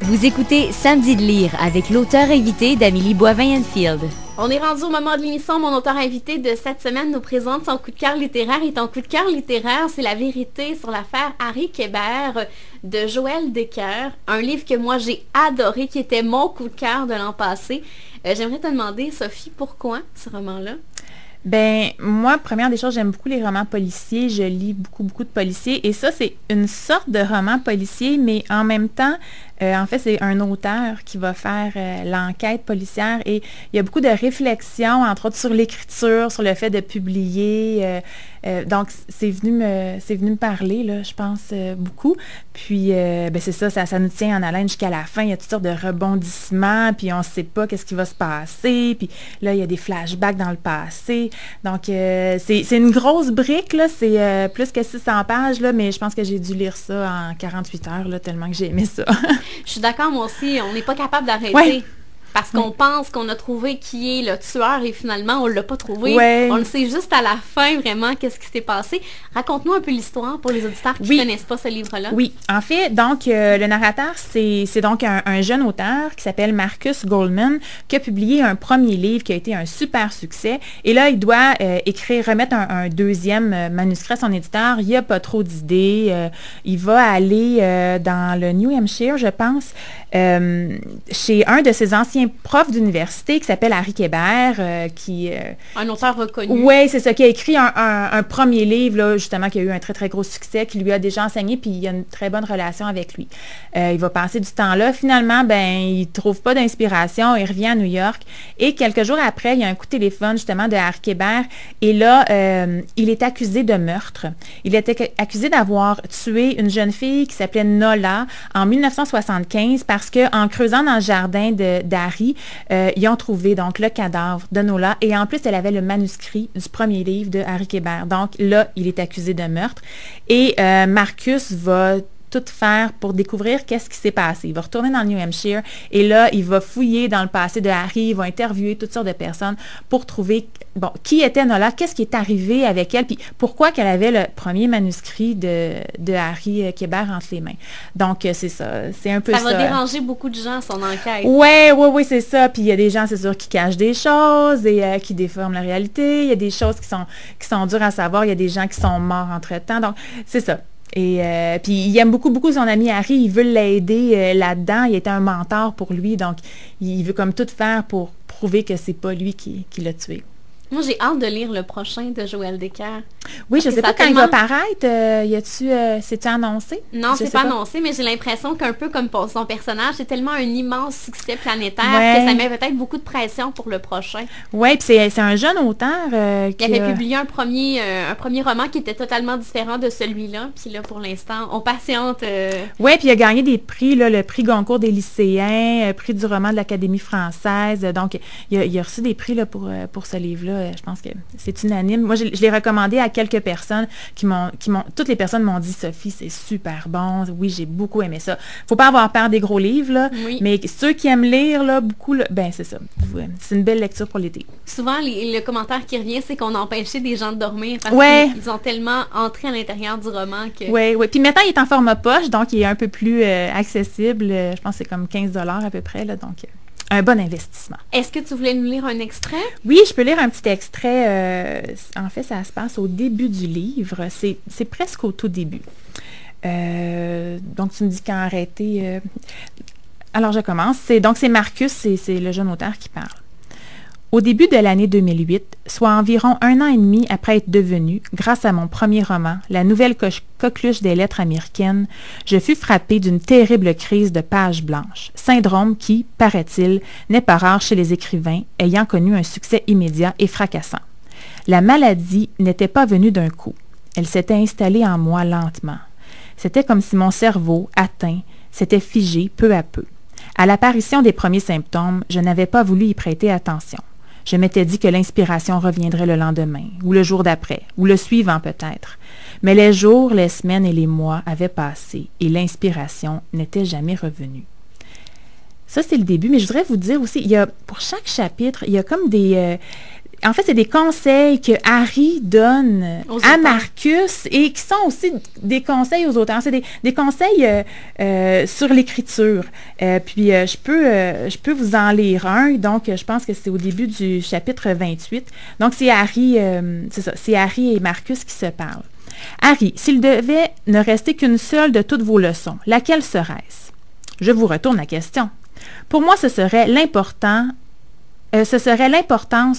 Vous écoutez Samedi de lire avec l'auteur invité d'Amélie Boivin-Enfield. On est rendu au moment de l'émission. Mon auteur invité de cette semaine nous présente son coup de cœur littéraire. Et ton coup de cœur littéraire, c'est La vérité sur l'affaire Harry Kébert de Joël Decker. Un livre que moi j'ai adoré, qui était mon coup de cœur de l'an passé. J'aimerais te demander, Sophie, pourquoi ce roman-là? Ben, moi, première des choses, j'aime beaucoup les romans policiers. Je lis beaucoup de policiers. Et ça, c'est une sorte de roman policier, mais en même temps, en fait, c'est un auteur qui va faire l'enquête policière. Et il y a beaucoup de réflexions, entre autres sur l'écriture, sur le fait de publier. Donc, c'est venu me parler, là, je pense, beaucoup. Puis, ben, c'est ça nous tient en haleine jusqu'à la fin. Il y a toutes sortes de rebondissements, puis on ne sait pas qu'est-ce qui va se passer. Puis là, il y a des flashbacks dans le passé. Donc, c'est une grosse brique, là. C'est plus que 600 pages, là, mais je pense que j'ai dû lire ça en 48 heures, là, tellement que j'ai aimé ça. Je suis d'accord, moi aussi. On n'est pas capable d'arrêter. Ouais. Parce qu'on pense qu'on a trouvé qui est le tueur et finalement, on ne l'a pas trouvé. Ouais. On le sait juste à la fin, vraiment, qu'est-ce qui s'est passé. Raconte-nous un peu l'histoire pour les auditeurs qui ne connaissent pas ce livre-là. Oui, en fait, donc, le narrateur, c'est donc un jeune auteur qui s'appelle Marcus Goldman, qui a publié un premier livre qui a été un super succès. Et là, il doit remettre un deuxième manuscrit à son éditeur. Il n'y a pas trop d'idées. Il va aller dans le New Hampshire, je pense, chez un de ses anciens profs d'université qui s'appelle Harry Kébert, un auteur reconnu. Oui, c'est ça, qui a écrit un premier livre, là, justement, qui a eu un très, très gros succès, qui lui a déjà enseigné, puis il a une très bonne relation avec lui. Il va passer du temps là. Finalement, ben, il ne trouve pas d'inspiration, il revient à New York, et quelques jours après, il y a un coup de téléphone, justement, de Harry Kébert, et là, il est accusé de meurtre. Il était accusé d'avoir tué une jeune fille qui s'appelait Nola en 1975, parce qu'en creusant dans le jardin d'Harry, ils ont trouvé donc le cadavre de Nola et en plus, elle avait le manuscrit du premier livre de Harry Kébert. Donc là, il est accusé de meurtre et Marcus va tout faire pour découvrir qu'est-ce qui s'est passé. Il va retourner dans le New Hampshire et là, il va fouiller dans le passé de Harry, il va interviewer toutes sortes de personnes pour trouver, bon, qui était Nola, qu'est-ce qui est arrivé avec elle, puis pourquoi qu'elle avait le premier manuscrit de Harry Kébert entre les mains. Donc, c'est ça, c'est un peu ça. Ça va déranger beaucoup de gens, son enquête. Oui, c'est ça. Puis il y a des gens, c'est sûr, qui cachent des choses et qui déforment la réalité. Il y a des choses qui sont dures à savoir. Il y a des gens qui sont morts entre-temps. Donc, c'est ça. Et puis il aime beaucoup son ami Harry, il veut l'aider là-dedans, il était un mentor pour lui, donc il veut comme tout faire pour prouver que c'est pas lui qui l'a tué. Moi, j'ai hâte de lire le prochain de Joël Decker. Oui, je ne sais pas quand il va paraître. C'est-tu annoncé? Non, c'est pas annoncé, mais j'ai l'impression qu'un peu comme pour son personnage, c'est tellement un immense succès planétaire que ça met peut-être beaucoup de pression pour le prochain. Oui, puis c'est un jeune auteur qui avait publié un premier roman qui était totalement différent de celui-là. Puis là, pour l'instant, on patiente. Oui, puis il a gagné des prix, là, le prix Goncourt des lycéens, prix du roman de l'Académie française. Donc, il a reçu des prix là, pour ce livre-là. Je pense que c'est unanime. Moi, je l'ai recommandé à quelques personnes toutes les personnes m'ont dit, Sophie, c'est super bon. Oui, j'ai beaucoup aimé ça. Faut pas avoir peur des gros livres, là, oui. Mais ceux qui aiment lire, là, beaucoup, là, ben c'est ça. C'est une belle lecture pour l'été. Souvent, le commentaire qui revient, c'est qu'on a empêché des gens de dormir parce qu'ils ont tellement entré à l'intérieur du roman que... Oui. Puis maintenant, il est en format poche, donc il est un peu plus accessible. Je pense que c'est comme 15$ à peu près, là, donc... un bon investissement. Est-ce que tu voulais nous lire un extrait? Oui, je peux lire un petit extrait. En fait, ça se passe au début du livre. C'est presque au tout début. Donc, tu me dis quand arrêter. Alors, je commence. Donc, c'est Marcus, c'est le jeune auteur qui parle. Au début de l'année 2008, soit environ 1 an et demi après être devenu, grâce à mon premier roman, La nouvelle coqueluche des lettres américaines, je fus frappé d'une terrible crise de page blanche, syndrome qui, paraît-il, n'est pas rare chez les écrivains ayant connu un succès immédiat et fracassant. La maladie n'était pas venue d'un coup. Elle s'était installée en moi lentement. C'était comme si mon cerveau, atteint, s'était figé peu à peu. À l'apparition des premiers symptômes, je n'avais pas voulu y prêter attention. Je m'étais dit que l'inspiration reviendrait le lendemain, ou le jour d'après, ou le suivant peut-être. Mais les jours, les semaines et les mois avaient passé, et l'inspiration n'était jamais revenue. Ça, c'est le début, mais je voudrais vous dire aussi, pour chaque chapitre, il y a comme des En fait, c'est des conseils que Harry donne Aux à auteurs. Marcus et qui sont aussi des conseils aux auteurs. C'est des conseils sur l'écriture. Puis, je peux vous en lire un. Donc, je pense que c'est au début du chapitre 28. Donc, c'est Harry et Marcus qui se parlent. Harry, s'il devait ne rester qu'une seule de toutes vos leçons, laquelle serait-ce? Je vous retourne la question. Pour moi, ce serait l'importance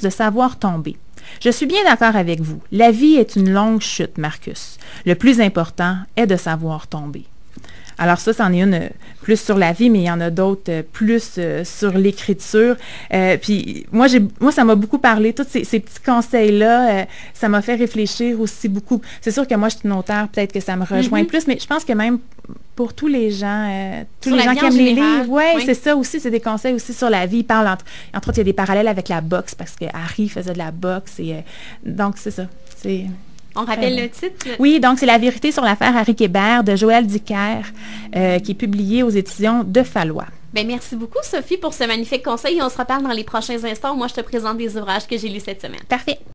de savoir tomber. Je suis bien d'accord avec vous. La vie est une longue chute, Marcus. Le plus important est de savoir tomber. Alors ça, c'en est une plus sur la vie, mais il y en a d'autres plus sur l'écriture. Puis moi, ça m'a beaucoup parlé. Tous ces petits conseils-là, ça m'a fait réfléchir aussi beaucoup. C'est sûr que moi, je suis une auteure, peut-être que ça me rejoint plus, mais je pense que même pour tous les gens qui aiment les livres, oui, c'est ça aussi, c'est des conseils aussi sur la vie. Il parle entre autres, il y a des parallèles avec la boxe, parce que Harry faisait de la boxe. Et, donc, c'est ça. On rappelle le titre? Oui, donc c'est La vérité sur l'affaire Harry Québert de Joël Dicker, qui est publié aux éditions de Fallois. Ben, merci beaucoup, Sophie, pour ce magnifique conseil. On se reparle dans les prochains instants. Moi, je te présente des ouvrages que j'ai lus cette semaine. Parfait.